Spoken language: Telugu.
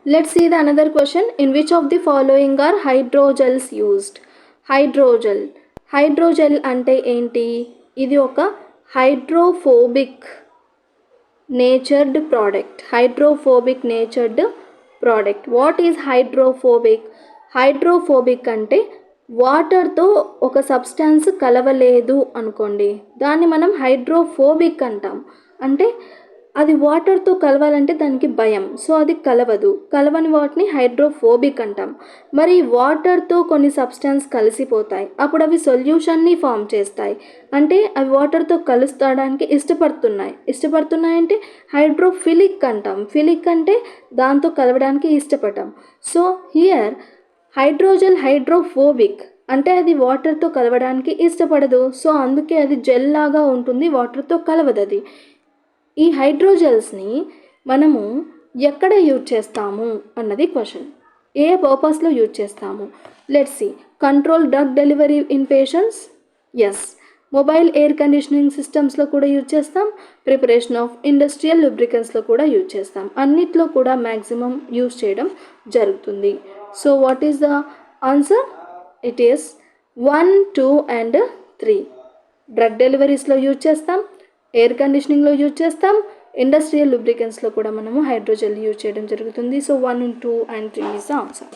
Let's see the another question. In which of the following are hydrogels used? Hydrogel. Hydrogel అంటే ఏంటి? ఇది ఒక hydrophobic natured product. Hydrophobic natured product. What is hydrophobic? Hydrophobic అంటే వాటర్తో ఒక సబ్స్టాన్స్ కలవలేదు అనుకోండి, దాన్ని మనం హైడ్రోఫోబిక్ అంటాం. అంటే అది వాటర్తో కలవాలంటే దానికి భయం, సో అది కలవని వాటిని హైడ్రోఫోబిక్ అంటాం. మరి వాటర్తో కొన్ని సబ్స్టాన్స్ కలిసిపోతాయి, అప్పుడు అవి సొల్యూషన్ని ఫామ్ చేస్తాయి, అంటే అవి వాటర్తో కలుస్తాడానికి ఇష్టపడుతున్నాయి అంటే హైడ్రోఫిలిక్ అంటాం. ఫిలిక్ అంటే దాంతో కలవడానికి ఇష్టపడటం. సో హియర్ హైడ్రోజెల్ హైడ్రోఫోబిక్ అంటే అది వాటర్తో కలవడానికి ఇష్టపడదు, సో అందుకే అది జెల్ లాగా ఉంటుంది, వాటర్తో కలవదు అది. ఈ హైడ్రోజెల్స్ని మనము ఎక్కడ యూజ్ చేస్తాము అన్నది క్వశ్చన్. ఏ పర్పస్లో యూజ్ చేస్తాము? Let's see. Control drug delivery in patients, yes. Mobile air conditioning సిస్టమ్స్లో కూడా యూజ్ చేస్తాం. ప్రిపరేషన్ ఆఫ్ ఇండస్ట్రియల్ లూబ్రికెంట్స్లో కూడా యూజ్ చేస్తాం. అన్నిట్లో కూడా మ్యాక్సిమం యూజ్ చేయడం జరుగుతుంది. So what is the answer? It is 1, 2 and 3. Drug డెలివరీస్లో యూజ్ చేస్తాం, ఎయిర్ కండిషనింగ్లో యూజ్ చేస్తాం, ఇండస్ట్రియల్ లూబ్రికెంట్స్లో కూడా మనము హైడ్రోజెల్ యూజ్ చేయడం జరుగుతుంది. So 1, 2 and 3 is the answer.